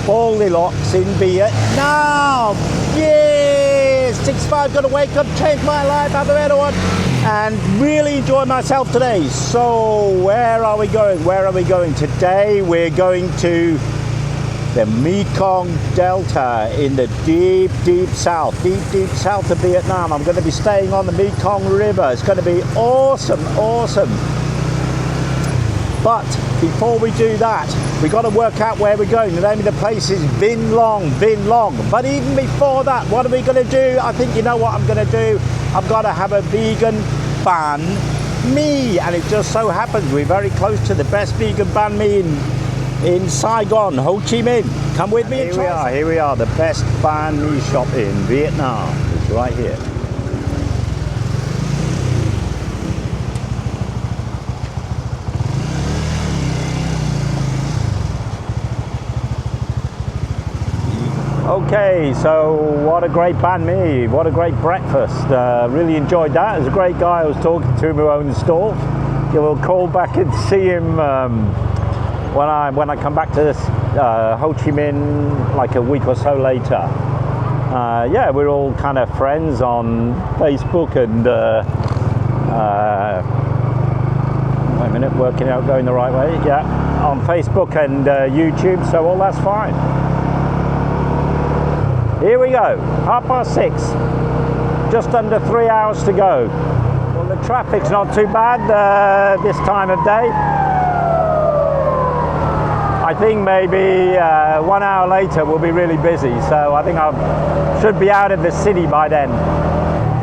Goldilocks in Vietnam. Yeah, 6-5, got away, got to change my life, have a better one, and really enjoy myself today. So where are we going? Where are we going today? We're going to the Mekong Delta in the deep south of Vietnam. I'm going to be staying on the Mekong River. It's going to be awesome. But before we do that, we got to work out where we're going. The name of the place is Vinh Long. But even before that, what are we going to do? I think you know what I'm going to do. I've got to have a vegan banh mi, and it just so happens we're very close to the best vegan banh mi in SàiGòn, Ho Chi Minh. Come with me. Here we are. The best banh mi shop in Vietnam. It's right here. Okay, so what a great banh mi, what a great breakfast. Really enjoyed that. There's a great guy I was talking to who owns the store. We'll call back and see him when I come back to this, Ho Chi Minh like a week or so later. Yeah, we're all kind of friends on Facebook and wait a minute, working out going the right way. Yeah, on Facebook and YouTube, so all that's fine. Here we go, 6:30, just under 3 hours to go. Well, the traffic's not too bad this time of day. I think maybe 1 hour later we'll be really busy, so I think I should be out of the city by then. So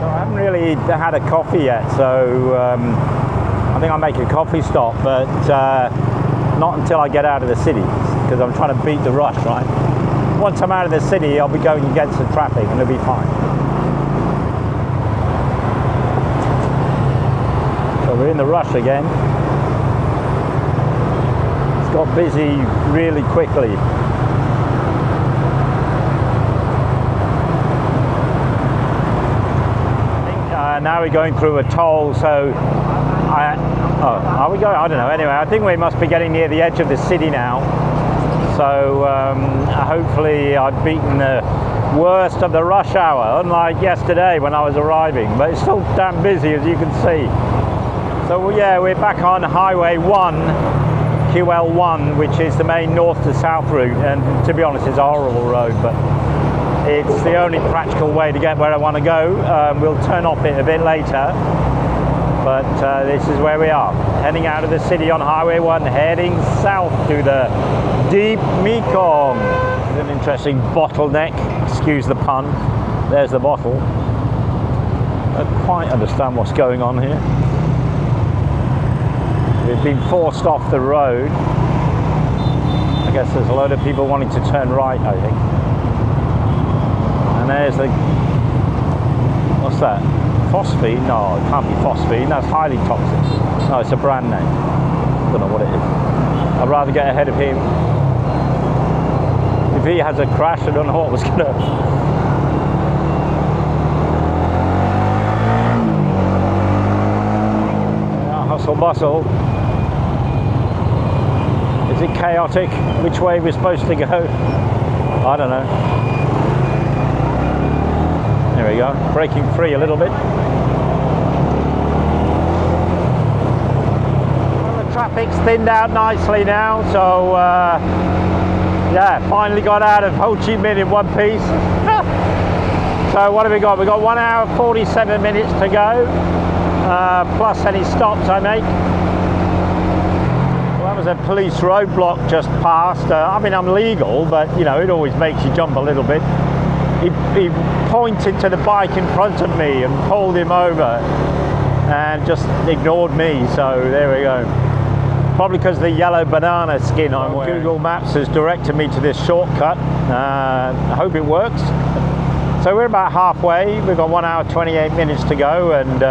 I haven't really had a coffee yet, so I think I'll make a coffee stop, but not until I get out of the city, because I'm trying to beat the rush, right? Once I'm out of the city, I'll be going against the traffic and it'll be fine. So we're in the rush again. It's got busy really quickly. I think now we're going through a toll, so are we going? I don't know. Anyway, I think we must be getting near the edge of the city now. So hopefully I've beaten the worst of the rush hour, unlike yesterday when I was arriving, but it's still damn busy, as you can see. So yeah, we're back on Highway 1, QL1, which is the main north to south route, and to be honest it's a horrible road, but it's the only practical way to get where I want to go. We'll turn off it a bit later, but this is where we are, heading out of the city on Highway 1, heading south to the deep Mekong. It's an interesting bottleneck, excuse the pun. There's the bottle. I don't quite understand what's going on here. We've been forced off the road. I guess there's a load of people wanting to turn right, I think. And there's the, what's that? Phosphine? No, it can't be phosphine. That's highly toxic. No, it's a brand name. I don't know what it is. I'd rather get ahead of him. If he has a crash, I don't know what was gonna. Yeah, hustle bustle. Is it chaotic? Which way we're supposed to go? I don't know. There we go, breaking free a little bit. Well, the traffic's thinned out nicely now, so yeah, finally got out of Ho Chi Minh in one piece. So what have we got? We've got 1 hour 47 minutes to go, plus any stops I make. Well, that was a police roadblock just passed. I mean, I'm legal, but you know, it always makes you jump a little bit. He pointed to the bike in front of me and pulled him over and just ignored me, so there we go. Probably because of the yellow banana skin I'm wearing. Google Maps has directed me to this shortcut. I hope it works. So we're about halfway. We've got 1 hour 28 minutes to go, and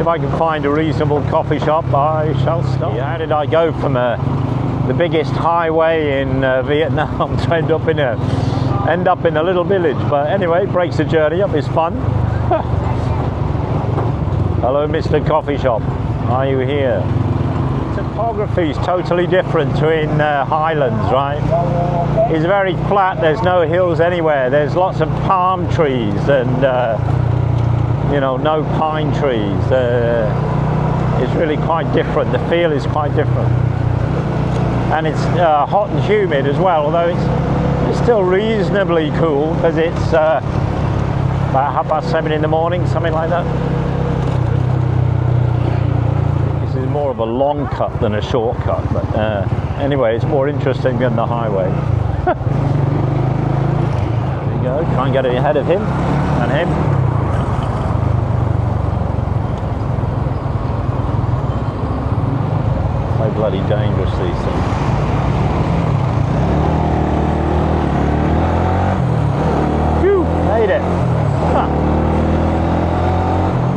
if I can find a reasonable coffee shop, I shall stop. How did I go from the biggest highway in Vietnam to end up in a little village? But anyway, it breaks the journey up. It's fun. Hello, Mr. Coffee Shop. Are you here? It's a topography is totally different to in Highlands, right? It's very flat, there's no hills anywhere, there's lots of palm trees and you know, no pine trees. It's really quite different, the feel is quite different. And it's hot and humid as well, although it's still reasonably cool because it's about 7:30 in the morning, something like that. This is more of a long cut than a short cut, but anyway, it's more interesting than the highway. There we go, try and get ahead of him and him. So bloody dangerous, these things. Phew, made it. Huh.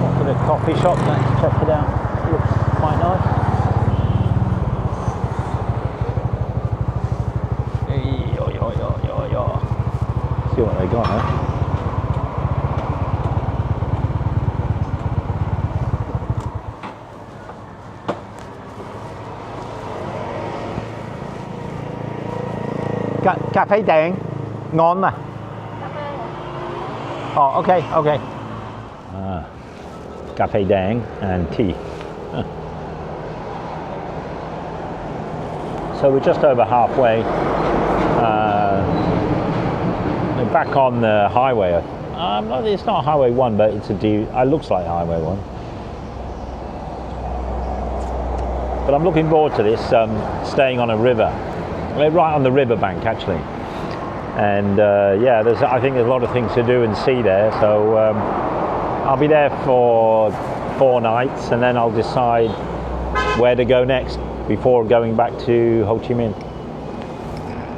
Off to the coffee shop, let's check it out. Looks quite nice. See what they got, huh? Cà phê đen ngon nè. Oh, okay, okay. Cà phê đen and tea. So we're just over halfway. Back on the highway. It's not Highway 1, but it's it looks like Highway 1. But I'm looking forward to this, staying on a river. Right on the riverbank, actually. And yeah, I think there's a lot of things to do and see there. So I'll be there for 4 nights, and then I'll decide where to go next before going back to Ho Chi Minh.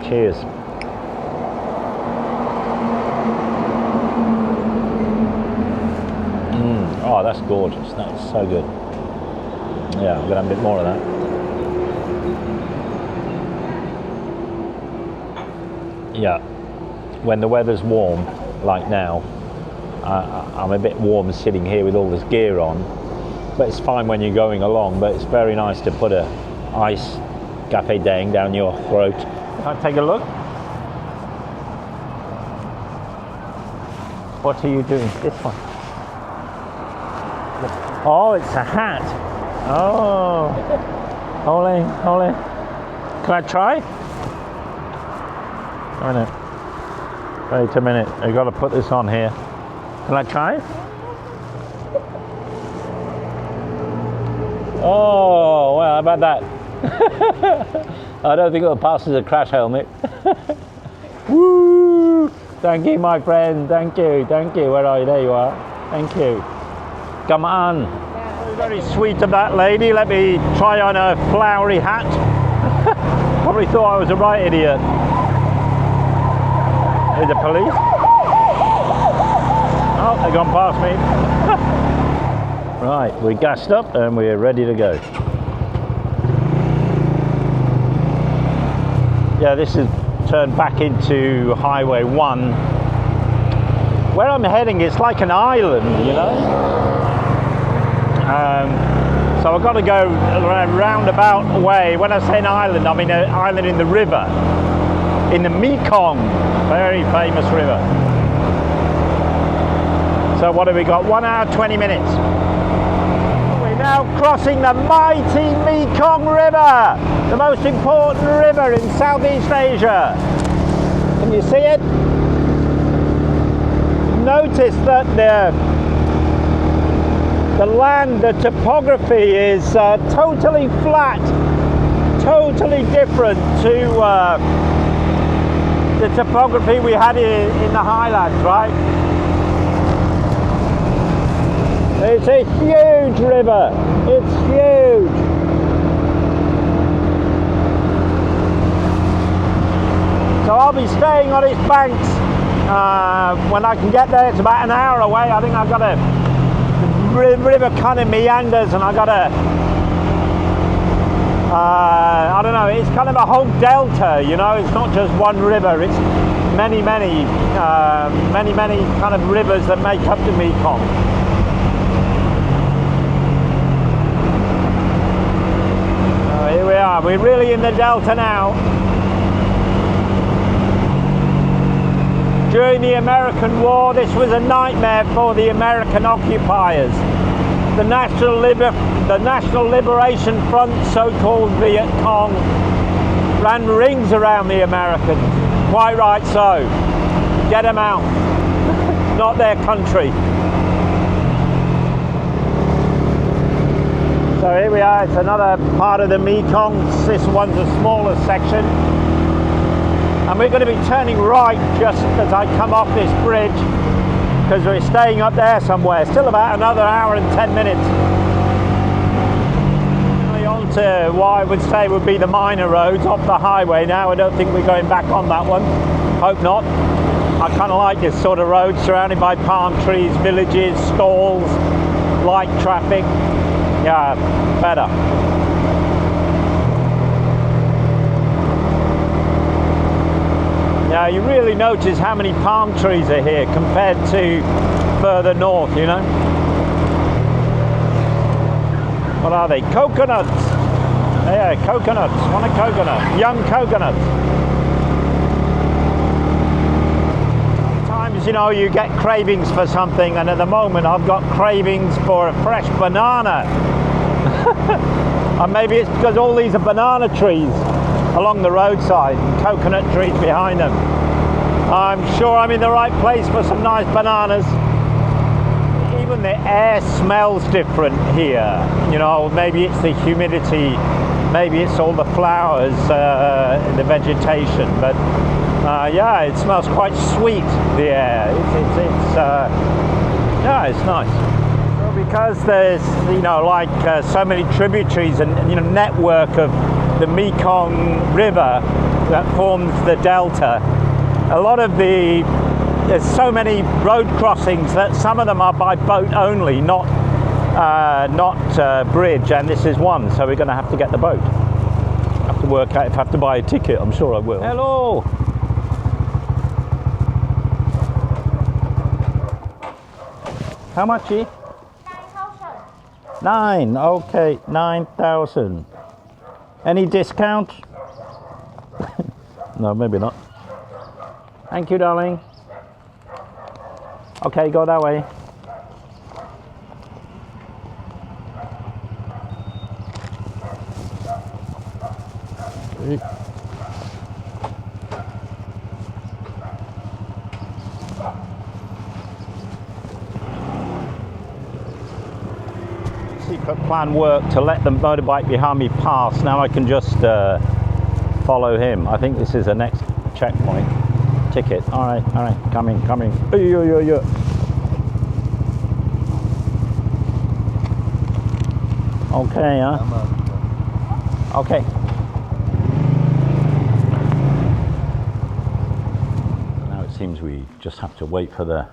Cheers. Oh, that's gorgeous. That is so good. Yeah, I'm going to have a bit more of that. Yeah, when the weather's warm, like now, I'm a bit warm sitting here with all this gear on, but it's fine when you're going along, but it's very nice to put a ice café dang down your throat. Can I take a look? What are you doing? This one. Oh, it's a hat. Oh, ole, ole. Can I try? A minute. Wait a minute. I've got to put this on here. Can I try? Oh, well, how about that? I don't think it'll pass as a crash helmet. Woo! Thank you, my friend. Thank you. Thank you. Where are you? There you are. Thank you. Come on. Very sweet of that lady. Let me try on a flowery hat. Probably thought I was a right idiot. Here's the police. Oh, they've gone past me. Right, we're gassed up and we're ready to go. Yeah, this is turned back into Highway 1. Where I'm heading, it's like an island, you know? So I've got to go a roundabout way. When I say an island, I mean an island in the river, in the Mekong, very famous river. So what have we got? 1 hour, 20 minutes. We're now crossing the mighty Mekong River, the most important river in Southeast Asia. Can you see it? Notice that the land, the topography is totally flat, totally different to the topography we had in the Highlands, right? It's a huge river, it's huge. So I'll be staying on its banks when I can get there. It's about an hour away. I think I've got a river kind of meanders, and I got a I don't know, it's kind of a whole delta, you know, it's not just one river, it's many kind of rivers that make up the Mekong. Yeah, we're really in the Delta now. During the American War, this was a nightmare for the American occupiers. The National Liberation Front, so-called Viet Cong, ran rings around the Americans. Quite right so. Get them out. Not their country. So here we are, it's another part of the Mekong. This one's a smaller section. And we're going to be turning right just as I come off this bridge, because we're staying up there somewhere. Still about another hour and 10 minutes. On to what I would say would be the minor roads off the highway now. I don't think we're going back on that one. Hope not. I kind of like this sort of road surrounded by palm trees, villages, stalls, light traffic. Yeah, better. Yeah, you really notice how many palm trees are here compared to further north, you know. What are they? Coconuts! Yeah, coconuts. Want a coconut? Young coconuts. Sometimes, you know, you get cravings for something, and at the moment I've got cravings for a fresh banana. And maybe it's because all these are banana trees along the roadside and coconut trees behind them. I'm sure I'm in the right place for some nice bananas. Even the air smells different here. You know, maybe it's the humidity, maybe it's all the flowers, the vegetation, but yeah, it smells quite sweet, the air. Yeah, it's nice. Well, because there's, you know, like so many tributaries and, you know, network of the Mekong River that forms the delta, a lot of there's so many road crossings that some of them are by boat only, not bridge, and this is one, so we're going to have to get the boat. I have to work out if I have to buy a ticket. I'm sure I will. Hello! How much is? 9,000. 9, okay, 9,000. Any discount? No, maybe not. Thank you, darling. Okay, go that way. Secret plan worked to let the motorbike behind me pass. Now I can just follow him. I think this is the next checkpoint. Ticket. All right, coming. Yo. Okay, huh? Okay. Now it seems we just have to wait for the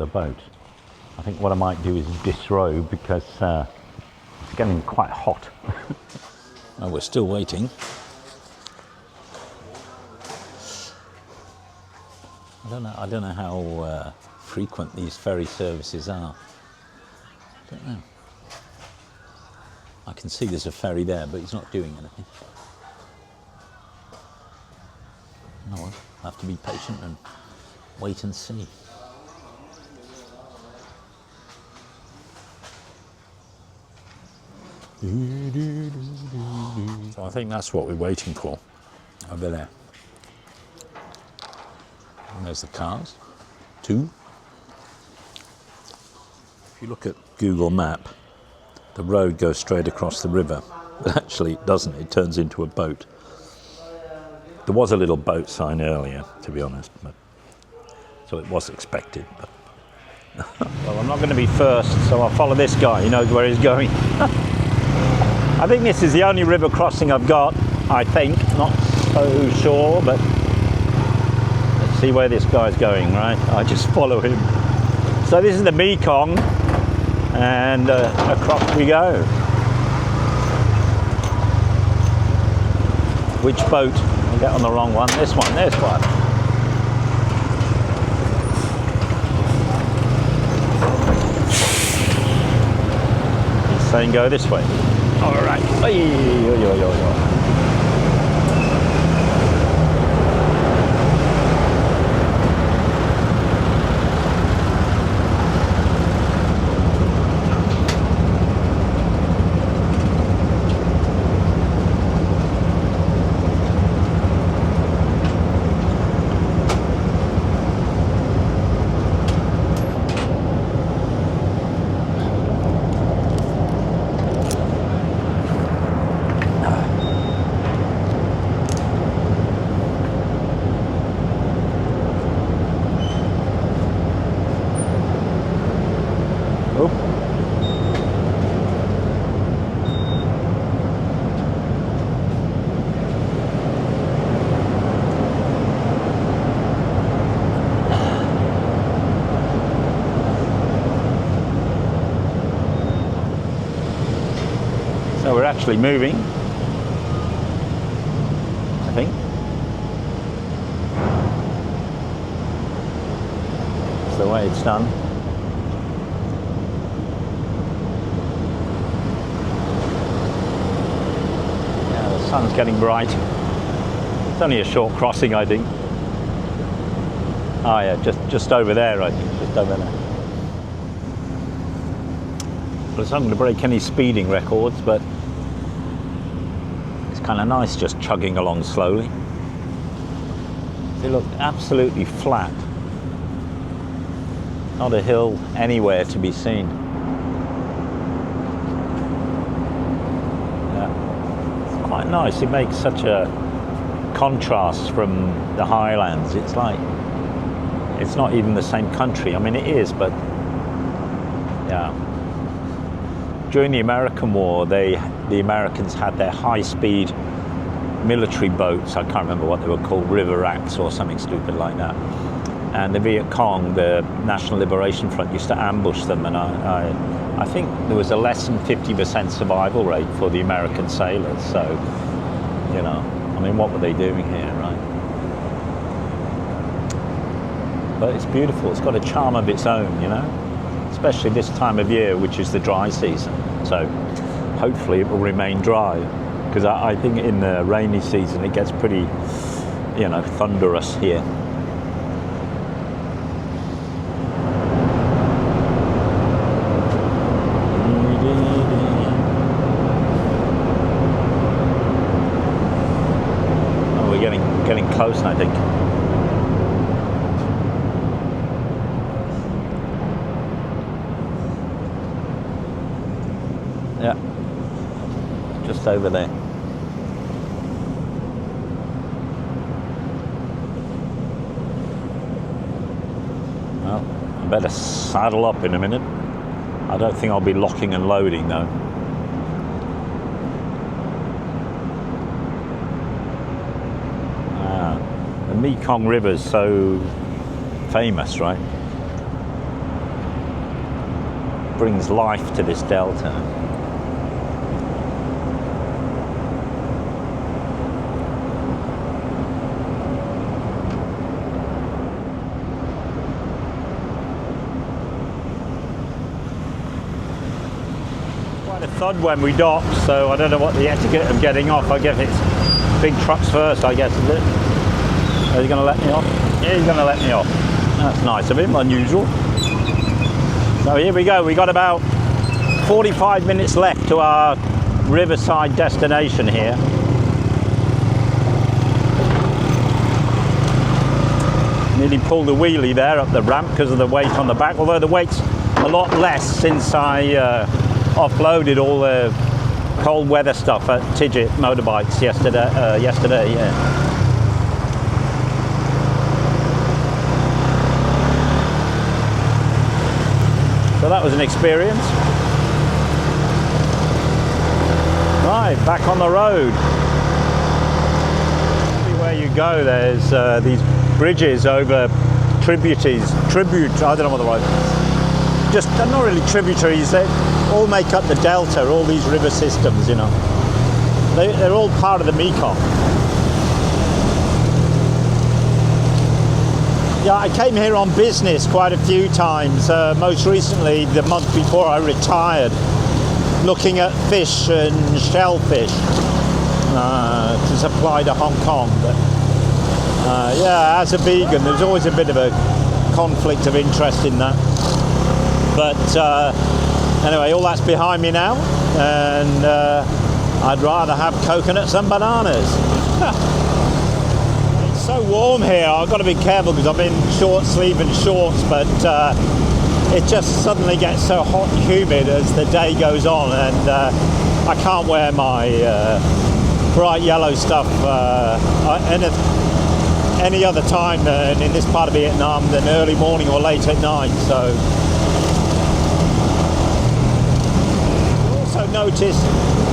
boat. I think what I might do is disrobe because it's getting quite hot. Oh, we're still waiting. I don't know how frequent these ferry services are. I don't know. I can see there's a ferry there, but he's not doing anything. No, I'll have to be patient and wait and see. So I think that's what we're waiting for over there. And there's the cars, 2. If you look at Google Map, the road goes straight across the river, but actually it doesn't, it turns into a boat. There was a little boat sign earlier, to be honest, but so it was expected. But well, I'm not going to be first, so I'll follow this guy, he knows where he's going. I think this is the only river crossing I've got, I think, not so sure, but let's see where this guy's going, right? I just follow him. So this is the Mekong, and across we go. Which boat? I get on the wrong one. This one. He's saying go this way. All right. So we're actually moving, I think. That's the way it's done. Yeah, the sun's getting bright. It's only a short crossing, I think. Oh yeah, just over there, I think, just over there. Well, it's not going to break any speeding records, but it's kind of nice just chugging along slowly. They look absolutely flat. Not a hill anywhere to be seen. Yeah, it's quite nice. It makes such a contrast from the highlands. It's like, it's not even the same country. I mean, it is, but yeah. During the American War, the Americans had their high-speed military boats. I can't remember what they were called, river rats or something stupid like that. And the Viet Cong, the National Liberation Front, used to ambush them. And I think there was a less than 50% survival rate for the American sailors. So, you know, I mean, what were they doing here, right? But it's beautiful. It's got a charm of its own, you know? Especially this time of year, which is the dry season. So hopefully it will remain dry, because I think in the rainy season it gets pretty, you know, thunderous here. Oh, we're getting close, I think. Yeah, just over there. Well, I better saddle up in a minute. I don't think I'll be locking and loading though. The Mekong River's so famous, right? Brings life to this delta. Quite a thud when we docked, so I don't know what the etiquette of getting off. I guess it's big trucks first, I guess, is it? Are you going to let me off? Yeah, he's going to let me off. That's nice of him, unusual. So here we go. We got about 45 minutes left to our riverside destination here. Nearly pulled a wheelie there up the ramp because of the weight on the back, although the weight's a lot less since I offloaded all the cold weather stuff at Tidget Motorbikes yesterday, yeah. So that was an experience. Right, back on the road. Everywhere you go, there's these bridges over tributaries. I don't know what the word. Just, they're not really tributaries. They all make up the delta. All these river systems, you know. They're all part of the Mekong. Yeah, I came here on business quite a few times. Most recently, the month before I retired, looking at fish and shellfish to supply to Hong Kong. But yeah, as a vegan, there's always a bit of a conflict of interest in that. But anyway, all that's behind me now, and I'd rather have coconuts than bananas. It's so warm here, I've got to be careful because I'm in short sleeve and shorts, but it just suddenly gets so hot and humid as the day goes on, and I can't wear my bright yellow stuff any other time in this part of Vietnam than early morning or late at night. So also notice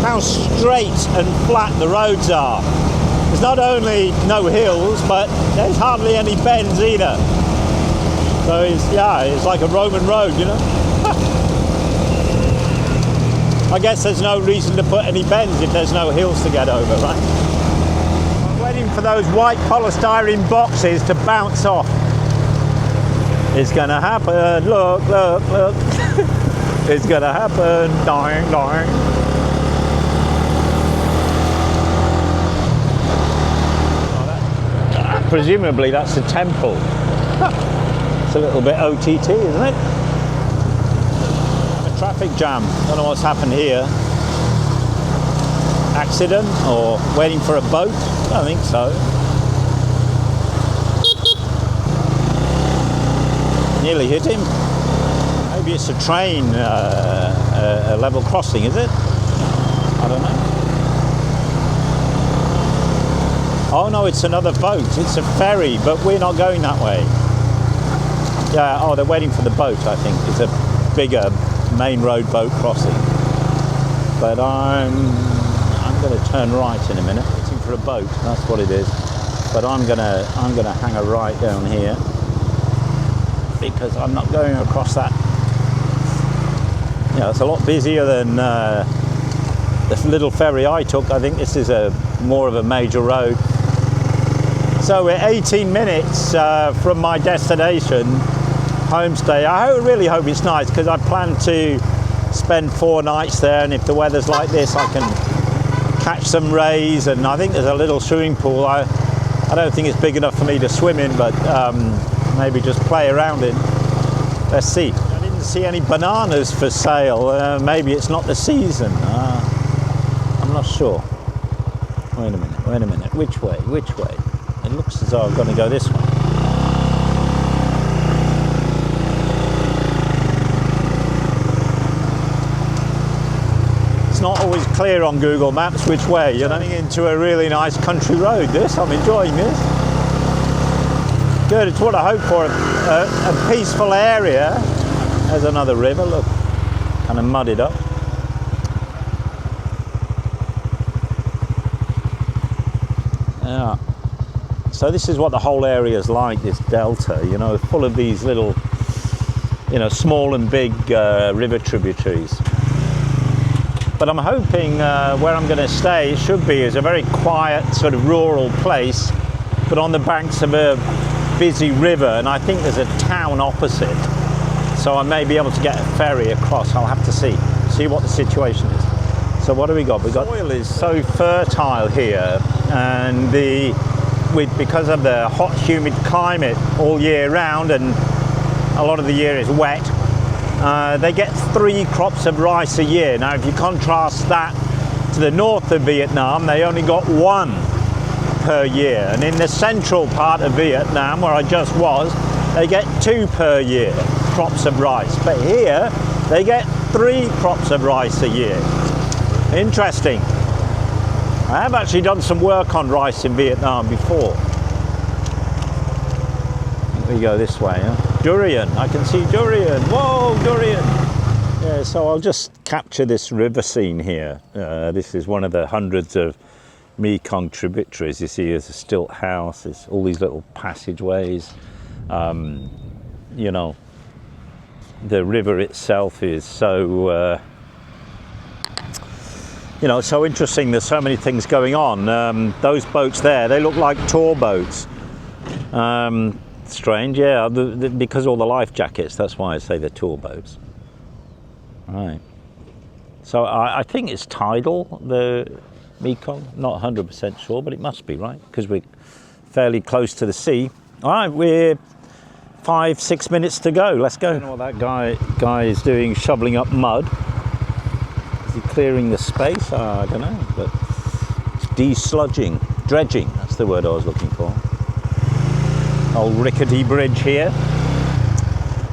how straight and flat the roads are. There's not only no hills, but there's hardly any bends either. So it's like a Roman road, you know. I guess there's no reason to put any bends if there's no hills to get over, right? I'm waiting for those white polystyrene boxes to bounce off. It's gonna happen. Look, look, look. It's gonna happen. Dying, dying. Presumably that's a temple. It's a little bit OTT, isn't it? A traffic jam. Don't know what's happened here. Accident or waiting for a boat? I don't think so. Nearly hit him. Maybe it's a train, a level crossing, is it? I don't know. Oh no, it's another boat. It's a ferry, but we're not going that way. Yeah, oh, they're waiting for the boat, I think. It's a bigger main road boat crossing. But I'm going to turn right in a minute. Waiting for a boat, that's what it is. But I'm going to hang a right down here because I'm not going across that. Yeah, it's a lot busier than the little ferry I took. I think this is more of a major road. So we're 18 minutes from my destination, homestay. I really hope it's nice because I plan to spend 4 nights there, and if the weather's like this I can catch some rays, and I think there's a little swimming pool. I don't think it's big enough for me to swim in, but maybe just play around in. Let's see. I didn't see any bananas for sale. Maybe it's not the season. I'm not sure. Wait a minute. Which way? It looks as though I'm going to go this way. It's not always clear on Google Maps which way. You're running into a really nice country road. I'm enjoying this. Good, it's what I hope for. A peaceful area. There's another river, look. Kind of muddied up. Yeah. So this is what the whole area is like, this delta, you know, full of these little, you know, small and big river tributaries. But I'm hoping where I'm going to stay, it should be, is a very quiet sort of rural place, but on the banks of a busy river, and I think there's a town opposite. So I may be able to get a ferry across. I'll have to see what the situation is. So what do we got? Soil is so fertile here, and because of the hot, humid climate all year round, and a lot of the year is wet, they get 3 crops of rice a year. Now, if you contrast that to the north of Vietnam, they only got 1 per year. And in the central part of Vietnam, where I just was, they get 2 per year crops of rice. But here, they get 3 crops of rice a year. Interesting. I have actually done some work on rice in Vietnam before. We go this way, huh? Durian, I can see durian. Whoa, durian! Yeah, so I'll just capture this river scene here. This is one of the hundreds of Mekong tributaries. You see there's a stilt house, there's all these little passageways. You know, the river itself is so you know, so interesting. There's so many things going on. Those boats there, they look like tour boats. Strange, yeah, because all the life jackets, that's why I say they're tour boats. Right. So I think it's tidal, the Mekong. Not 100% sure, but it must be, right? Because we're fairly close to the sea. All right, we're 5-6 minutes to go. Let's go. I don't know what that guy is doing, shoveling up mud. Is he clearing the space? I don't know, but it's de-sludging, dredging. That's the word I was looking for. Old rickety bridge here.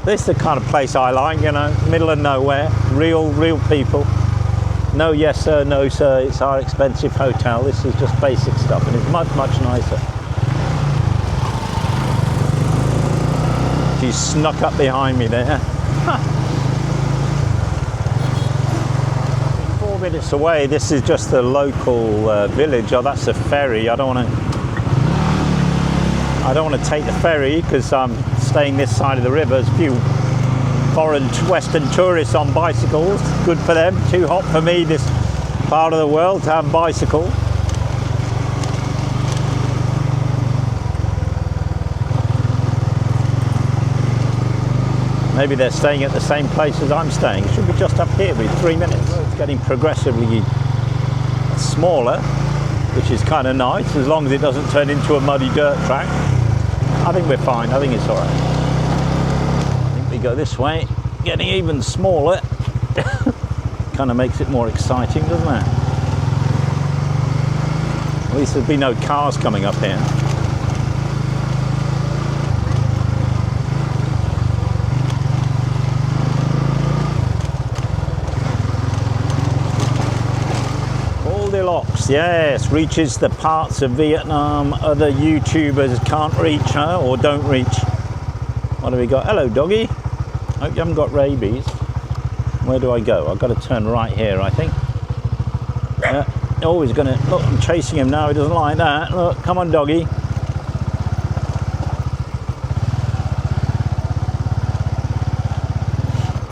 This is the kind of place I like, you know, middle of nowhere, real people. No yes sir, no sir, it's our expensive hotel. This is just basic stuff and it's much nicer. She snuck up behind me there. 4 minutes away, this is just the local village. Oh, that's a ferry. I don't want to take the ferry because I'm staying this side of the river. There's a few foreign Western tourists on bicycles. Good for them. Too hot for me this part of the world to have a bicycle. Maybe they're staying at the same place as I'm staying. It should be just up here with 3 minutes. It's getting progressively smaller, which is kind of nice, as long as it doesn't turn into a muddy dirt track. I think we're fine. I think it's all right. I think we go this way, getting even smaller. Kind of makes it more exciting, doesn't it? At least there'll be no cars coming up here. Goldilocks, yes, reaches the parts of Vietnam other YouTubers can't reach, huh? Or don't reach. What do we got? Hello, doggy. Hope you haven't got rabies. Where do I go? I've got to turn right here, I think. Yeah. Oh, he's gonna look. I'm chasing him now. He doesn't like that. Look, come on, doggy.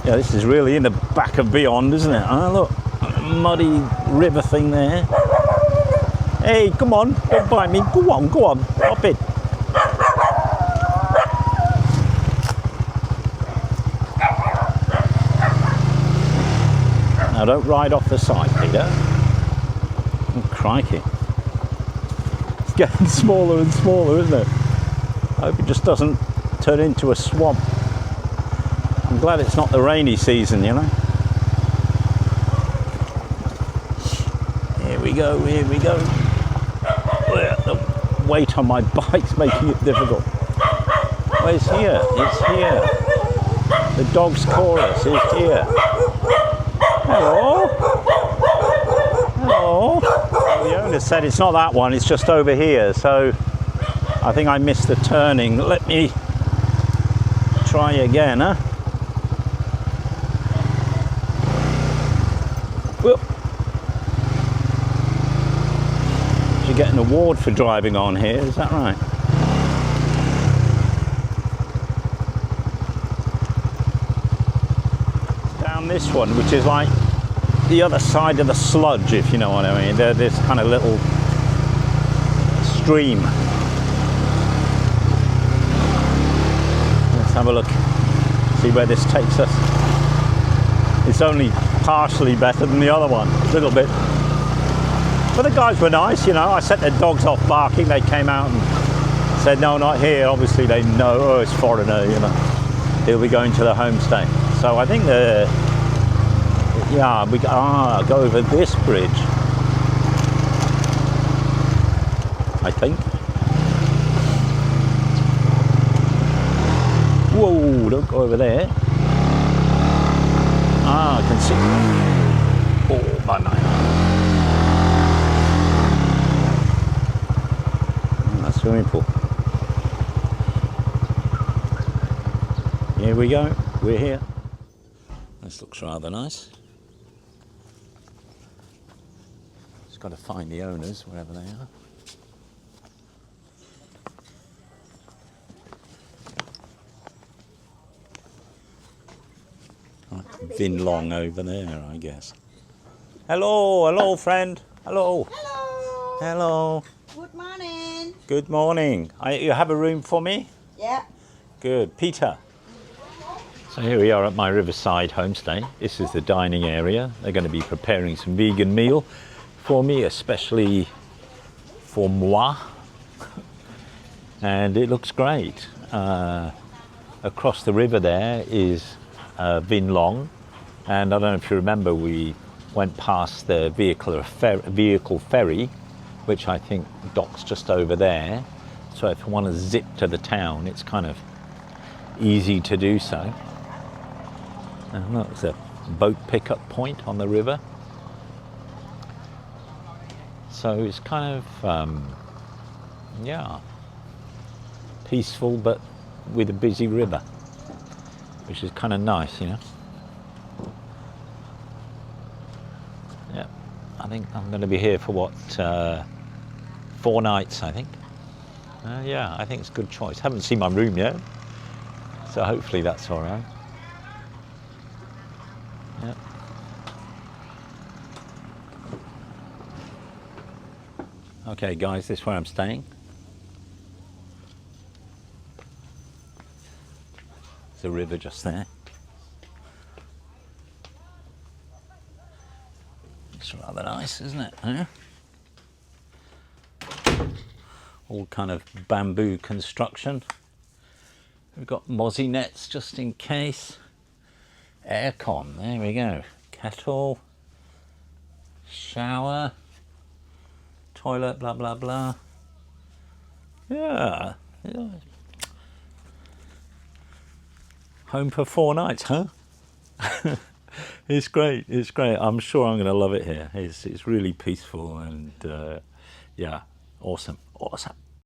Yeah, this is really in the back of beyond, isn't it? Oh, look. Muddy river thing there. Hey, come on, don't bite me. Go on, hop it. Now don't ride off the side, Peter. Oh, crikey. It's getting smaller and smaller, isn't it? I hope it just doesn't turn into a swamp. I'm glad it's not the rainy season, you know. Here we go. The weight on my bike's making it difficult. Oh, it's here. The dog's chorus is here. Hello. Well, the owner said it's not that one, it's just over here, so I think I missed the turning. Let me try again, huh? Whoop. You get an award for driving on here, is that right? Down this one, which is like the other side of the sludge, if you know what I mean. There's this kind of little stream. Let's have a look, see where this takes us. It's only partially better than the other one, a little bit. But the guys were nice, you know. I set their dogs off barking. They came out and said, no, not here. Obviously they know, oh, it's foreigner, you know. He'll be going to the homestay. So I think we go over this bridge. I think. Whoa, don't go over there. I can see. Oh, my man. Swimming pool. Here we go, we're here. This looks rather nice. Just got to find the owners wherever they are. Vinh Long over there, I guess. Hello, friend. Hello. Good morning. Good morning. You have a room for me? Yeah. Good. Peter. So here we are at my riverside homestay. This is the dining area. They're going to be preparing some vegan meal for me, especially for moi. And it looks great. Across the river there is Vinh, and I don't know if you remember, we went past the vehicle ferry, which I think docks just over there. So if I want to zip to the town, it's kind of easy to do so. And look, there's a boat pickup point on the river. So it's kind of, yeah, peaceful, but with a busy river, which is kind of nice, you know. Yeah, I think I'm going to be here for what, 4 nights, I think. Yeah, I think it's a good choice. Haven't seen my room yet, so hopefully that's all right. Yeah. Okay, guys, this is where I'm staying. There's a river just there. It's rather nice, isn't it? Huh? All kind of bamboo construction. We've got mozzie nets just in case. Aircon, there we go. Kettle, shower, toilet, blah blah blah. Yeah. Home for 4 nights, huh? It's great, it's great. I'm sure I'm going to love it here. It's really peaceful and yeah, awesome.